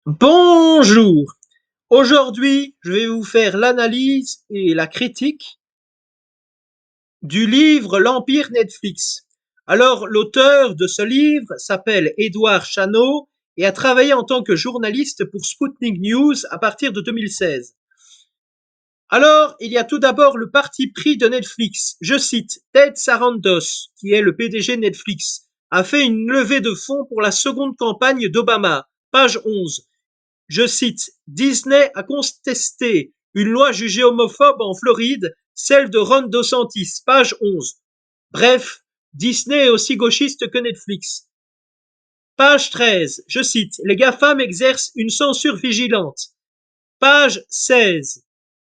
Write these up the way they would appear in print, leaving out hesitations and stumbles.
Bonjour! Aujourd'hui, je vais vous faire l'analyse et la critique du livre L'Empire Netflix. Alors, l'auteur de ce livre s'appelle Édouard Chano et a travaillé en tant que journaliste pour Sputnik News à partir de 2016. Alors, il y a tout d'abord le parti pris de Netflix. Je cite, Ted Sarandos, qui est le PDG de Netflix, a fait une levée de fonds pour la seconde campagne d'Obama. Page 11. Je cite, Disney a contesté une loi jugée homophobe en Floride, celle de Ron DeSantis, page 11. Bref, Disney est aussi gauchiste que Netflix. Page 13, je cite, les GAFAM exercent une censure vigilante. Page 16,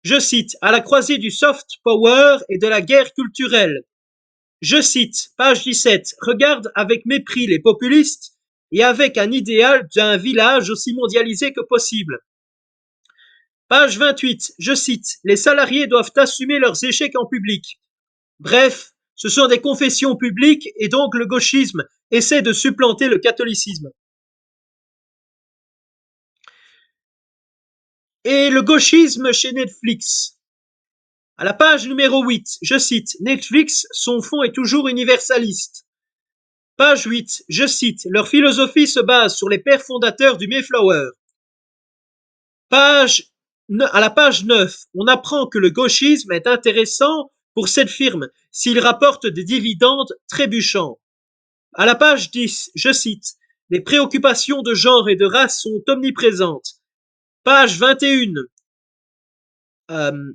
je cite, à la croisée du soft power et de la guerre culturelle. Je cite, page 17, regarde avec mépris les populistes et avec un idéal d'un village aussi mondialisé que possible. Page 28, je cite, les salariés doivent assumer leurs échecs en public. Bref, ce sont des confessions publiques et donc le gauchisme essaie de supplanter le catholicisme. Et le gauchisme chez Netflix. À la page numéro 8, je cite, Netflix, son fond est toujours universaliste. Page 8, je cite, leur philosophie se base sur les pères fondateurs du Mayflower. À la page 9, on apprend que le gauchisme est intéressant pour cette firme s'il rapporte des dividendes trébuchants. À la page 10, je cite, les préoccupations de genre et de race sont omniprésentes. Page 21. Euh,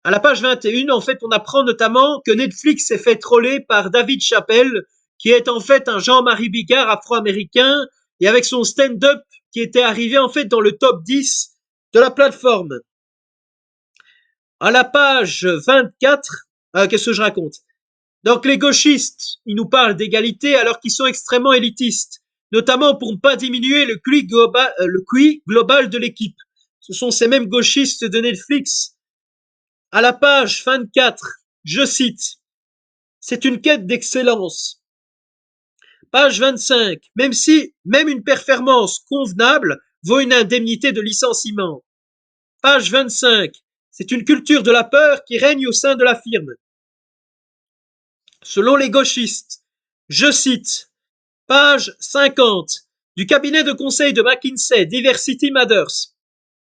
à la page 21, en fait, on apprend notamment que Netflix s'est fait troller par David Chappelle, qui est en fait un Jean-Marie Bigard afro-américain, et avec son stand-up qui était arrivé en fait dans le top 10 de la plateforme. À la page 24, qu'est-ce que je raconte? Donc les gauchistes, ils nous parlent d'égalité alors qu'ils sont extrêmement élitistes, notamment pour ne pas diminuer le QI global de l'équipe. Ce sont ces mêmes gauchistes de Netflix. À la page 24, je cite, c'est une quête d'excellence. Page 25, même une performance convenable vaut une indemnité de licenciement. Page 25, c'est une culture de la peur qui règne au sein de la firme. Selon les gauchistes, je cite, page 50 du cabinet de conseil de McKinsey, Diversity Matters.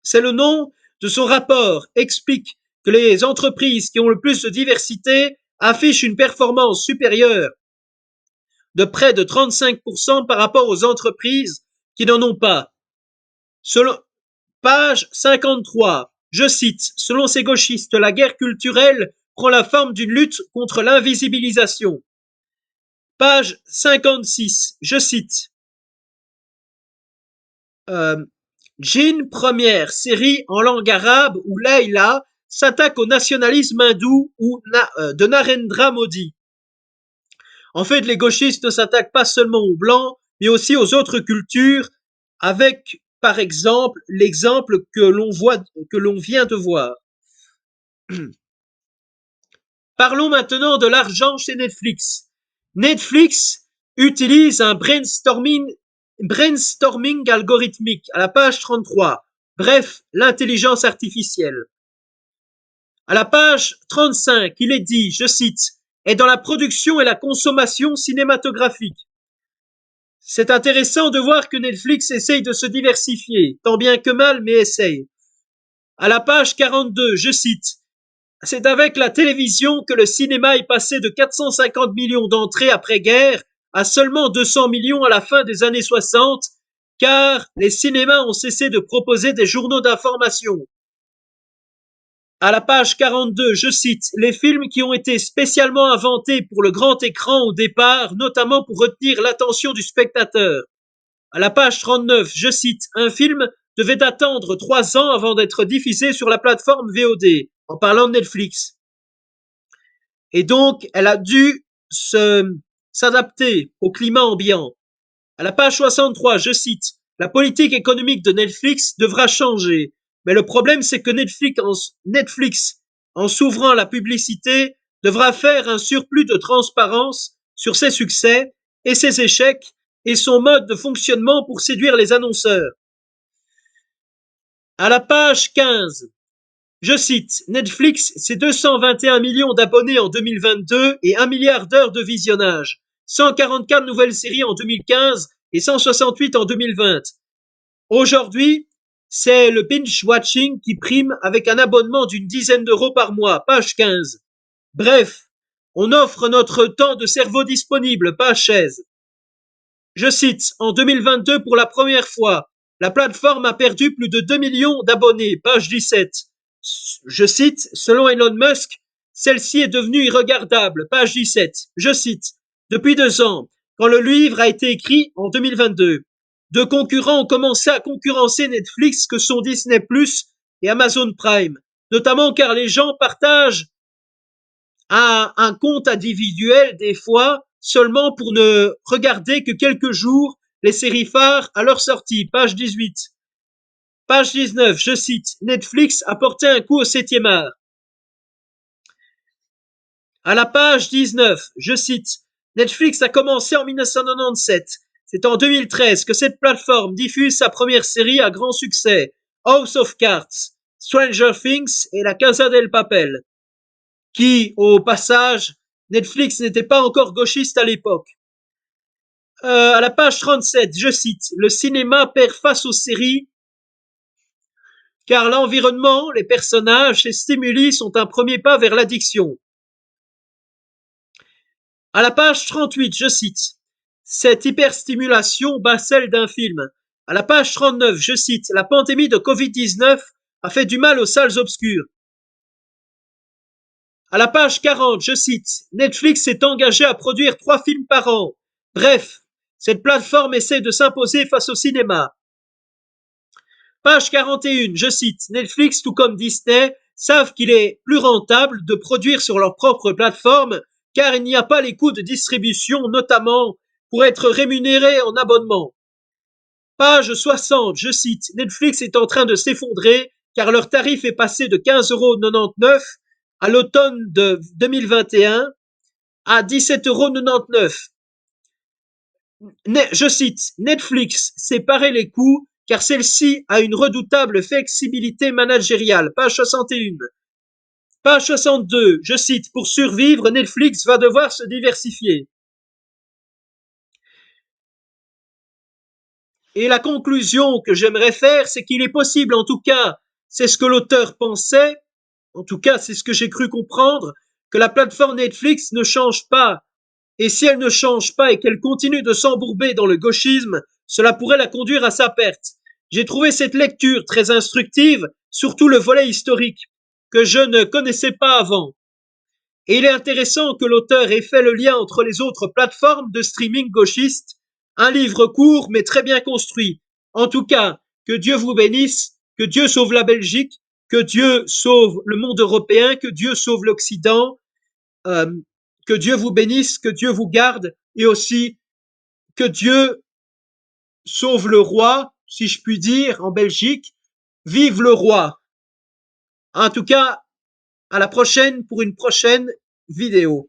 C'est le nom de son rapport, explique que les entreprises qui ont le plus de diversité affichent une performance supérieure de près de 35% par rapport aux entreprises qui n'en ont pas. Selon page 53, je cite, selon ces gauchistes, la guerre culturelle prend la forme d'une lutte contre l'invisibilisation. Page 56, je cite, euh, Jin, première série en langue arabe où Layla s'attaque au nationalisme hindou de Narendra Modi. En fait, les gauchistes ne s'attaquent pas seulement aux blancs, mais aussi aux autres cultures, avec, par exemple, l'exemple que l'on vient de voir. Parlons maintenant de l'argent chez Netflix. Netflix utilise un brainstorming algorithmique à la page 33. Bref, l'intelligence artificielle. À la page 35, il est dit, je cite, est dans la production et la consommation cinématographique. C'est intéressant de voir que Netflix essaye de se diversifier, tant bien que mal, mais essaye. À la page 42, je cite, c'est avec la télévision que le cinéma est passé de 450 millions d'entrées après-guerre à seulement 200 millions à la fin des années 60, car les cinémas ont cessé de proposer des journaux d'information. À la page 42, je cite, les films qui ont été spécialement inventés pour le grand écran au départ, notamment pour retenir l'attention du spectateur. À la page 39, je cite, un film devait attendre 3 ans avant d'être diffusé sur la plateforme VOD, en parlant de Netflix. Et donc, elle a dû s'adapter au climat ambiant. À la page 63, je cite, la politique économique de Netflix devra changer. Mais le problème, c'est que Netflix, en s'ouvrant à la publicité, devra faire un surplus de transparence sur ses succès et ses échecs et son mode de fonctionnement pour séduire les annonceurs. À la page 15, je cite, Netflix, c'est 221 millions d'abonnés en 2022 et 1 milliard d'heures de visionnage. 144 nouvelles séries en 2015 et 168 en 2020. Aujourd'hui, c'est le binge-watching qui prime avec un abonnement d'une dizaine d'euros par mois, page 15. Bref, on offre notre temps de cerveau disponible, page 16. Je cite, en 2022, pour la première fois, la plateforme a perdu plus de 2 millions d'abonnés, page 17. Je cite, selon Elon Musk, celle-ci est devenue irregardable, page 17. Je cite, depuis 2 ans, quand le livre a été écrit en 2022, deux concurrents ont commencé à concurrencer Netflix que sont Disney Plus et Amazon Prime, notamment car les gens partagent un compte individuel des fois seulement pour ne regarder que quelques jours les séries phares à leur sortie. Page 18. Page 19, je cite, Netflix a porté un coup au 7e art. À la page 19, je cite, Netflix a commencé en 1997. C'est en 2013 que cette plateforme diffuse sa première série à grand succès, House of Cards, Stranger Things et La Casa del Papel, qui, au passage, Netflix n'était pas encore gauchiste à l'époque. À la page 37, je cite, le cinéma perd face aux séries car l'environnement, les personnages, les stimuli sont un premier pas vers l'addiction. À la page 38, je cite, cette hyperstimulation bat celle d'un film. À la page 39, je cite, la pandémie de Covid-19 a fait du mal aux salles obscures. À la page 40, je cite, Netflix s'est engagé à produire 3 films par an. Bref, cette plateforme essaie de s'imposer face au cinéma. Page 41, je cite, Netflix, tout comme Disney, savent qu'il est plus rentable de produire sur leur propre plateforme car il n'y a pas les coûts de distribution, notamment pour être rémunéré en abonnement. Page 60, je cite, Netflix est en train de s'effondrer car leur tarif est passé de 15,99 € à l'automne de 2021 à 17,99 €. Je cite, Netflix séparait les coûts car celle-ci a une redoutable flexibilité managériale. Page 61. Page 62, je cite, pour survivre, Netflix va devoir se diversifier. Et la conclusion que j'aimerais faire, c'est qu'il est possible, en tout cas, c'est ce que l'auteur pensait, en tout cas, c'est ce que j'ai cru comprendre, que la plateforme Netflix ne change pas. Et si elle ne change pas et qu'elle continue de s'embourber dans le gauchisme, cela pourrait la conduire à sa perte. J'ai trouvé cette lecture très instructive, surtout le volet historique, que je ne connaissais pas avant. Et il est intéressant que l'auteur ait fait le lien entre les autres plateformes de streaming gauchistes. Un livre court mais très bien construit. En tout cas, que Dieu vous bénisse, que Dieu sauve la Belgique, que Dieu sauve le monde européen, que Dieu sauve l'Occident, euh, que Dieu vous bénisse, que Dieu vous garde et aussi que Dieu sauve le roi, si je puis dire, en Belgique. Vive le roi. En tout cas, à la prochaine pour une prochaine vidéo.